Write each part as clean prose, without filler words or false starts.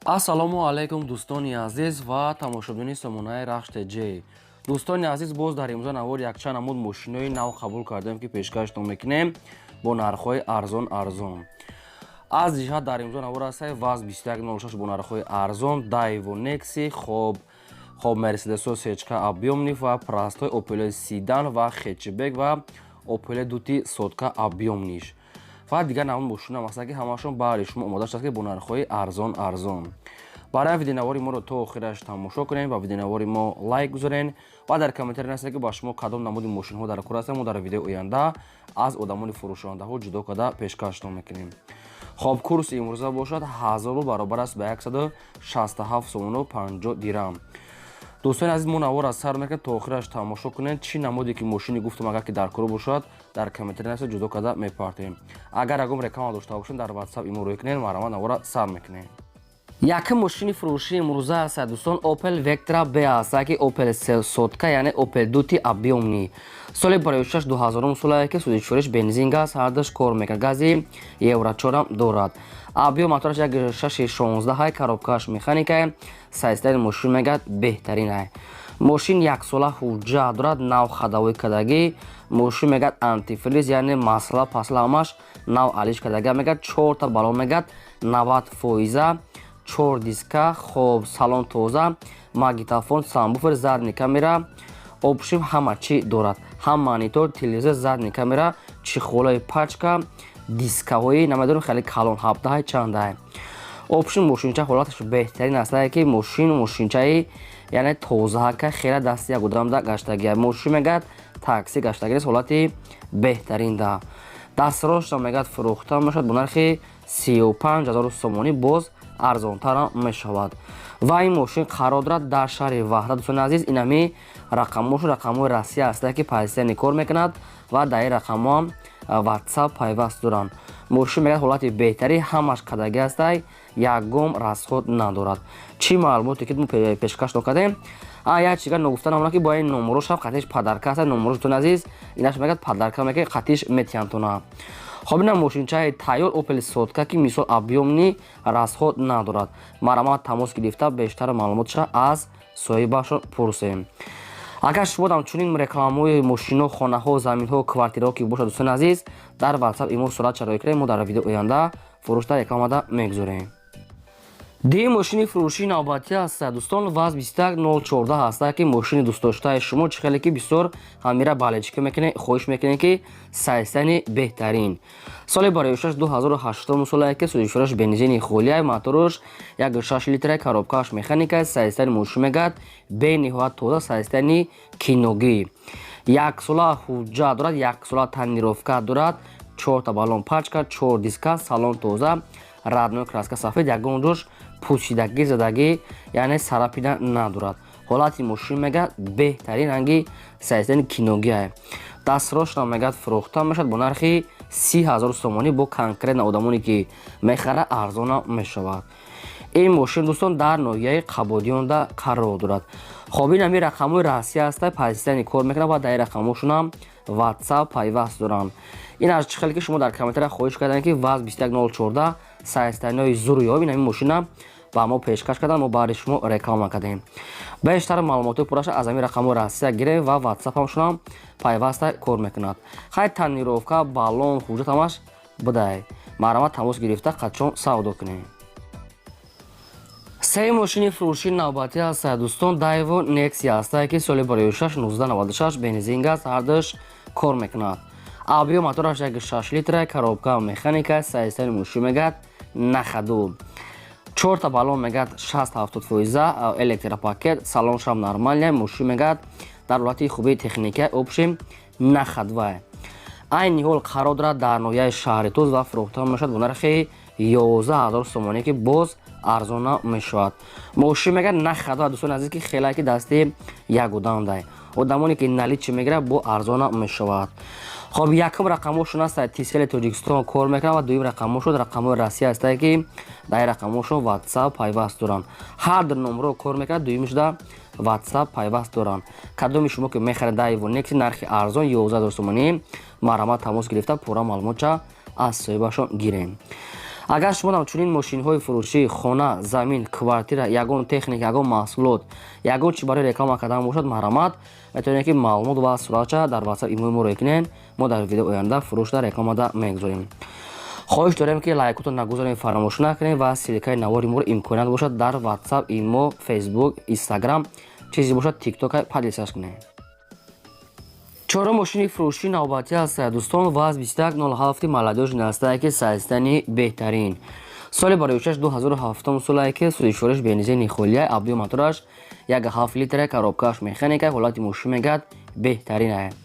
ассалому алайкум дӯстони азиз ва тамошобини сомонаи рахш ТЖ. дӯстони азиз, боз дар имрӯза навор якчанд намуд мошинои нав қабул кардем ки пешкаштон мекунем бо нархҳои арзон. аз ҷиҳат дар имрӯза навор ҳастаи ВАЗ 2106 бо нархҳои арзон, Daewoo Nexi, хоб Mercedes сечка объёмни ва прастҳои Opel Sedan ва хетчбек ва Opel дути сотка объёмниш. ва дигар намуд мошинаам ҳастанд ки ҳамашон баҳри шумо омода шудааст ки бо нархҳои арзон. барои видеонавори моро то охираш тамошо кунед, ба видеонавори мо лайк гузорен ва дар комментари нависед ки ба шумо кадом намуди мошинҳо дар кор ҳастанд. мо дар видеои оянда аз одамони фурӯшондаҳо ҷудо карда пешкаштон мекунем. хоб курси имрӯза бошад 1000 рубл баробар аст ба 167 сомону 50 дирам. дӯстони азиз, мо навор аз сар мекунем, то охираш тамошо кунед. чӣ намуде ки мошини гуфтам агар ки дар кор бошад дар комментари нависед, ҷудо карда мепартем. агар ягон реклама дошта бошем дар WhatsApp имо рӯй кунед, марҳамат навора сар мекунем. якум мошини фурӯшии имрӯза аст дӯстон, Opel Vectra B аст, ки Opel сотка, яъне Opel дути объёмни. соли 46 2000 солае ки судичориш бензин газ ҳардаш кор мекунад, гази евро 4 дорад. объём мотораш 1.616 коробкааш механика, сайзтари мошин мегӯяд беҳтарин ай. мошин як сола ҳуҷҷат дорад, нав хадавоӣ кардагӣ, мошин мегӯяд антифриз, яъне масъала пасла ҳамаш нав алиш кардагӣ мегӯяд, 4 та балон мегӯяд 90%, 4 диска, хоб салон тоза, магнитофон, самбуфер, задни камера, обшим ҳама чӣ дорад, ҳам монитор, телевизор, задни камера, чихолаи пачка, дискаҳои намедонам хеле калон 17 чандай. обшим мошинча ҳолаташ беҳтарин аст, ки мошинчаи яъне тозака хела дасти як одамда гаштагия. мошин мегӯяд такси гаштагӣ нест, ҳолати беҳтарин да. дастроштам мегӯяд фурӯхта мешавад бо нархи 35000 сомонӣ, боз арзонтара мешавад. ва ин мошин қарор дорад дар шаҳри ваҳдат. дӯстони азиз, инами рақамҳошу рақамҳои расмӣ аст ки позитсияни кор мекунад ва дар ин рақамҳоам WhatsApp пайваст доранд. мошин мегӯяд ҳолати беҳтарӣ, ҳамаш кадагӣ астай, ягом расход надорад. чӣ маълумоте ки мо пешкаш накардем? як чига нагуфта намона ки бо ин номерошам қатиш падарка аст. номерош дӯстони азиз, инаш мегӯяд падарка меки қатиш метиянтона. хоб ина мошинчаи тайёр Opel сотка ки мисол объёмни расход надорад. марҳамат тамос гирифта бештар маълумотша аз соҳибашон пурсем. агар шумо ҳамчунин рекламаҳои мошино, хонаҳо, заминҳо, квартираҳо ки бошад, дӯстони азиз, дар WhatsApp имо сурат шароӣ кунед, мо дар видеои оянда фурӯшта рекламада мегузорем. ди мошини фурӯшии навбатӣ аст дӯстон, ВАЗ 21014 аст, ки мошини дӯстдоштаи шумо чӣ хеле ки бисёр ҳамира балечка мекунед, хоҳиш мекунед ки сайзтани беҳтарин. соли 46 2008 солае ки судишораш бензини холияй, моторош 1.6 литра, коробкааш механика, сайзтани мошин мегӯяд бениҳоят тоза, сайзтани киногӣ. як сола ҳуҷҷат дорад, як сола тонировка дорад, 4 та балон пачка, 4 диска, салон тоза, раднои краска сафед, ягон ҷош пӯшидагӣ задагӣ, яъне сарапина надорад. ҳолати мошин мегӯяд беҳтарин ранги сайзтани киногия. дастроштам мегӯяд фурӯхта мешавад бо нархи 30000 сомонӣ, бо конкретна одамоне ки мехара арзона мешавад. ин мошин дӯстон дар ноҳияи қабодиёнда қарор дорад. хоб ин ҳамин рақамҳои расмӣ аста, позитсияни кор мекунад ва дар ин рақамҳошонам WhatsApp пайваст доранд. ин аз чӣ хеле ки шумо дар комментария хоҳиш кардем ки ВАЗ 21014 сайзтаниҳои зуруи ёб, ин ҳамин мошина ба мо пешкаш кардан, мо баъди шумо реклама кардем. бештар маълумоти пурраша аз ҳамин рақамҳои расмия гирем ва WhatsApp ҳамшонам пайваста кор мекунад. хай тонировка, балон, ҳуҷҷат ҳамаш бидай. марҳамат тамос гирифта қачон савдо кунем. се мошини фурӯшии навбатӣ аст дӯстон, Daewoo Nexi аст, ки соли 46 1996 бензин газ ҳардаш кор мекунад. объём мотораш 1.6 литра, коробка механика, сайзтани мошин мегӯяд нахаду, 4 та балон мегӯяд 60-70%, электропакет, салоншам нормалия, мошин мегӯяд дар ҳолати хуби техника, обшим нахадвай. айни ҳол қарор дорад дар ноҳияи шаҳри Тоз ва фурӯхта мешавад бо нархи 11000 сомонӣ, ки боз арзона мешавад. мошин мегӯяд нахадва, дӯстони азиз, ки хеле ки дасти як одамдай. одамоне ки наличи мегирад бо арзона мешавад. хоб якум рақамҳошон аст Тисели Тоҷикистон кор мекунад ва дуюм рақамҳошон рақамҳои расмӣ аст, ки дар ин рақамҳошон WhatsApp пайваст доранд. ҳар ду номерҳо кор мекунад, дуюмишда WhatsApp пайваст доранд. кадоми шумо ки мехаред Daewoo Nexi нархи арзон 11000 сомонӣ, марҳамат тамос гирифта пурра маълумотша аз соҳибашон гирем. агар шумо ҳамчунин мошинҳои фурӯшии хона, замин, квартира, ягон техника, ягон маҳсулот, ягон чи барои реклама кардан бошад, марҳамат, метавонед ки маълумот ва суратша дар WhatsApp имои моро икунен, мо дар видео оянда фурӯшда рекламада мегузорем. хоҳиш дорем ки лайкотон нагузорем, фаромӯш накунем ва силикаи навори моро имконият бошад дар WhatsApp, имо, Facebook, Instagram, чизе бошад TikTok подлисаш кунем. чорум мошини фурӯшии навбатӣ аст дӯстон, ВАЗ 2107 молодёжи настаки сайстани беҳтарин. соли бароишаш 2007 солае ки судишвориш бензини холия, абдуи мотораш 1.7 литра, коробкааш механика, ҳолати мошин мегӯяд беҳтарин аст.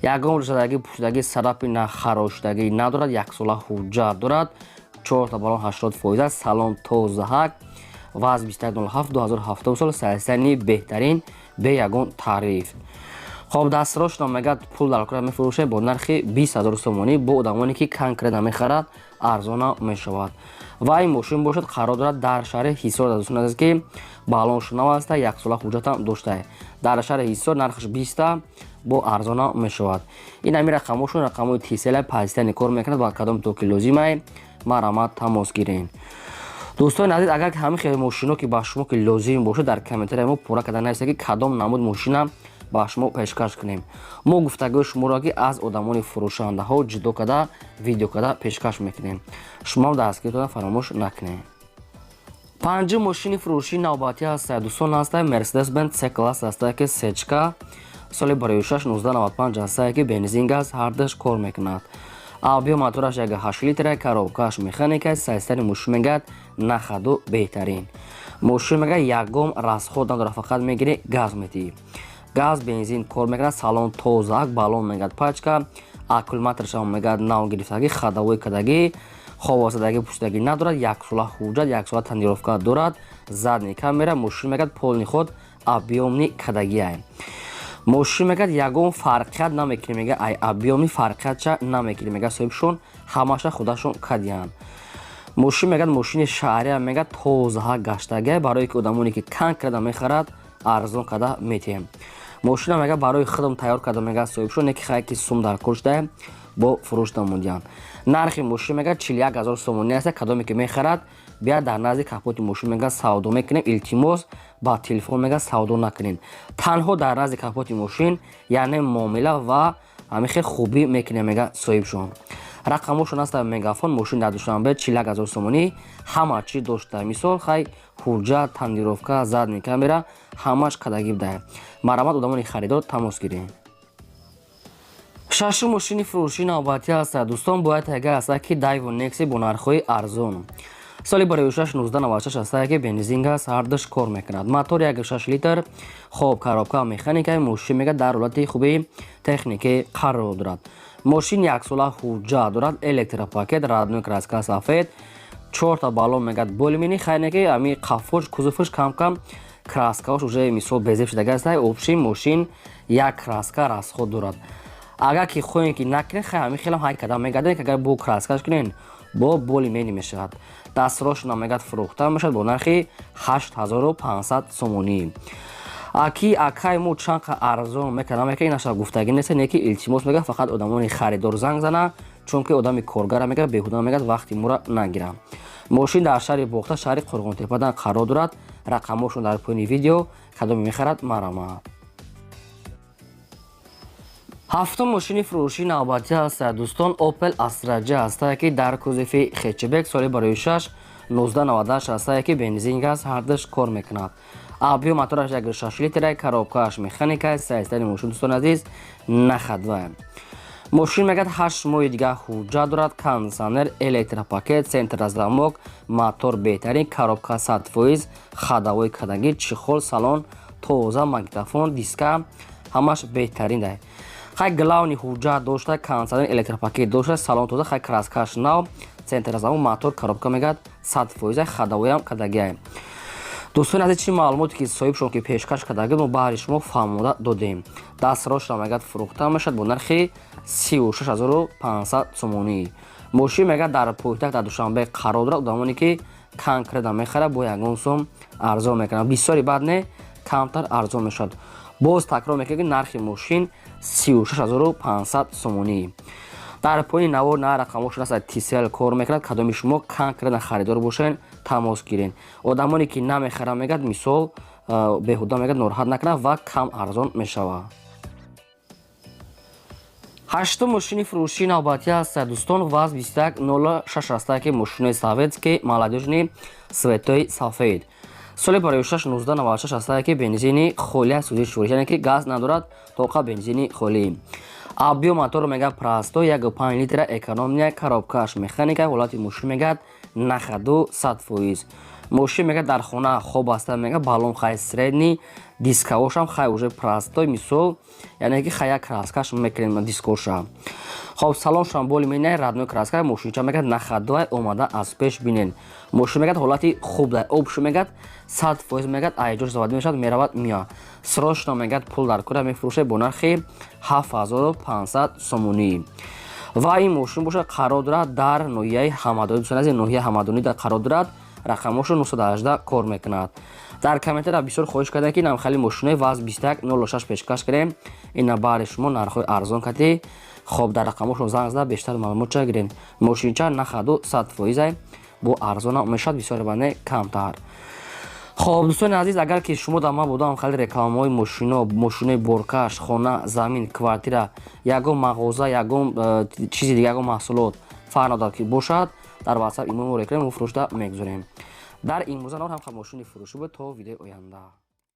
ягон рӯшадаги пӯшидаги сарапи нахарошидагӣ надорад, 1 сола ҳуҷҷат дорад, 4 балон 80%, салон тозаҳак, ВАЗ 2107 2007 сол сайстани беҳтарин бе ягон таъриф. хоб дастрош намегад пул дар кора мефурӯшад бо нархи 20 000 сомонӣ, бо одамоне ки конкретно мехарад арзона мешавад. ва ин мошин бошад қарор дорад дар шаҳри Ҳисор дастун аст ки балоншунав аст, 1 сола ҳуҷҷатам доштае. дар шаҳри Ҳисор нархаш 20 бо арзона мешавад. ин ҳамин рақамошон рақамои тисела пазитани кор мекунад, ба кадом токи лозимае марҳамат тамос гирен. дӯстони азиз, агар ҳамин хеле мошино ки ба шумо ки лозим бошад дар комментария мо пурра карда нависед ки кадом намуд мошина ба шумо пешкаш кунем. мо гуфтагӯи шуморо ки аз одамони фурӯшандаҳо ҷудо карда видео карда пешкаш мекунем. шумоам дастгиритона фаромӯш накунед. панҷум мошини фурӯшии навбатӣ аст дӯстон аст Mercedes-Benz C-класс аст ки сечка, соли бароишаш 1995 аст ки бензин газ ҳардаш кор мекунад. объем мотораш 1.8 литра, коробкааш механика, сайстани мошин мегӯяд нахаду беҳтарин. мошин мегӯяд ягон расход надорад, фақат мегирӣ газ метиҳӣ. газ бензин кор мекунад, салон тозаак, балон мегӯяд пачка, аккумуляторашам мегӯяд нав гирифтагӣ, хадавои кадагӣ, ховосадагӣ пӯшидагӣ надорад, 1 сола ҳуҷҷат, 1 сола тонировка дорад, задни камера, мошин мегӯяд полни худ объёмни кадагиае. мошин мегӯяд ягон фарқият намекунӣ, мега ай объёми фарқиятша намекунӣ, мега соҳибшон ҳамаша худашон кадиянд. мошин мегӯяд мошини шаҳрия, мегӯяд тозаҳак гаштагиае, барое ки одамоне ки конкретно мехарад арзон карда метиҳем. мошина мегӯяд барои худам тайёр карда, мегӯяд соҳибшон не ки хай ки сум дар кор шудае бо фурӯш намудиянд. нархи мошин мегӯяд 41 000 сомонӣ аст. кадоме ки мехарад биёяд дар назди капоти мошин мегӯяд савдо мекунем, илтимос ба телефон мегӯяд савдо накунем. танҳо дар назди капоти мошин яъне муомила ва ҳамин хел хубӣ мекунем, мегӯяд соҳибшон. рақамошон аст мегафон, мошин дар душанбе 41 000 сомонӣ, ҳама чӣ дошта, мисол хай ҳуҷҷат, тонировка, задни камера, ҳамаш кадагӣ будае. марҳамат одамони харидор тамос гирем. шашум мошини фурӯшии навбатӣ аст дӯстон, бояд тайга аст ки Daewoo Nexi бо нархҳои арзон. соли бароишаш 1996 аст ки бензин газ ҳардаш кор мекунад. мотор 1.6 литр, хоб коробка механика, мошин мегӯяд дар ҳолати хуби техникӣ қарор дорад. мошин 1 сола ҳуҷҷат дорад, электропакет, родной краска сафед, 4 балон мегӯяд болимини, хайне ки ами қафош кузуфаш кам-кам краскаош уже мисол безеб шудаги аст. обшин мошин як краска расход дорад. агар ки хоҳем ки накунед, хай ҳамин хелам ҳай кадам мегардем ки агар бо краскаш кунен бо болимени мешавад. дастрош намегӯяд фурӯхта мешавад бо нархи 8500 сомонӣ. аки акай мо чанқа арзон мекунам, ин аша гуфтагӣ нест, не ки илтимос мегӯяд, фақат одамони харидор занг зана, чунки одами коргара мегӯяд, беҳуда мегӯяд, вақти мора нагирам. мошин дар шаҳри бохта, шаҳри Қурғонтепадан қарор дорад. рақамошон дар поини видео, кадоме мехарад марҳамат. ҳафтум мошини фурӯшии навбатӣ аст дӯстон, Opel Astra J аст ки дар кузуфи хечбек, соли бароишаш 1998 аст ки бензин газ ҳардаш кор мекунад. объем мотораш 1.6 литра, коробкааш механика, сайстани мошин дӯстон азиз нахадвае. мошин мегӯяд 8 моҳи дига ҳуҷҷат дорад, кондитсионер, электропакет, сентрозамок, мотор беҳтарин, коробка 100%, хадавои кадагӣ, чихол, салон тоза, магнитофон, диска ҳамаш беҳтарин дай. хай главни ҳуҷҷат дошта, кондитсионер, электропакет дошта, салон тоза, хай краскаш нав, сентрозамок, мотор, коробка мегӯяд 100%, хадавоям кадагиае. дӯстони азиз, чӣ маълумоте ки соҳибшон ки пешкаш кардагӣ мо баҳри шумо фаҳмода додем. дастроша мегӯяд фурӯхта мешавад бо нархи 36500 сомонӣ. мошин мегӯяд дар пойтахт дар душанбе қарор дорад. одамоне ки конкретно мехарад бо ягон сум арзон мекунад, бисёри бад не, камтар арзон мешавад. боз такрор мекунем ки нархи мошин 36500 сомонӣ. дар поини навор на рақамошон аст TCL кор мекунад. Кадоми шумо конкретна харидор бошен, тамос гирен. Одамоне ки намехарам мегӯяд мисол беҳуда мегӯяд нороҳат накунад ва кам арзон мешавад. ҳаштум мошини фурӯшии навбатӣ аст дӯстон. ВАЗ 21061 мошинои советский молодежный светои сафед. соли барои 6/1996 аст ки бензини холия сӯзиш шӯриш, яъне ки газ надорад, тоқа бензини холӣ. Объем мотор мегӯяд простой 1.5 литра экономия, коробкааш механика, ҳолати мошин мегӯяд нахаду 100%. мошин мегӯяд дар хона хоб аста мегӯяд баллон хай средний, дискавошам хай уже простой мисол, яъне ки хай як краскаш мекунем дискоша. хоб салоншам боли менай радной краска, мошинча мегӯяд нахадуай омада аз пеш бинен. мошин мегӯяд ҳолати хуб дар обшу мегӯяд 100% мегӯяд айҷош заводи мешавад меравад миёд. срочно мегӯяд пул дар кора мефурӯшад бо нархи 7500 сомонӣ. ва ин мошин бошад қарор дорад дар ноҳияи ҳамадонӣ. дӯстон азиз, ноҳияи ҳамадонӣ дар қарор дорад. рақамошо 918 кор мекунад. дар комментария бисёр хоҳиш кардем ки намхали мошинои ВАЗ 2106 пешкаш кардем. ина баъри шумо нархҳои арзон кардӣ. хоб дар рақамошо занг зада бештар маълумотча гирем. мошинча нахаду 100% бо арзона мешавад бисёр бане камтар. хоб дӯстони азиз, агар ки шумо дар ман будам хали рекламаҳои мошино, мошинои боркаш, хона, замин, квартира, ягон мағоза, ягон чизи дига, ягон маҳсулот фарҳмад ки бошад, дар WhatsApp имомо рекламаи фурӯшда мегузорем. дар имрӯза навор ҳам мошини фурӯшӣ буд. то видеои оянда.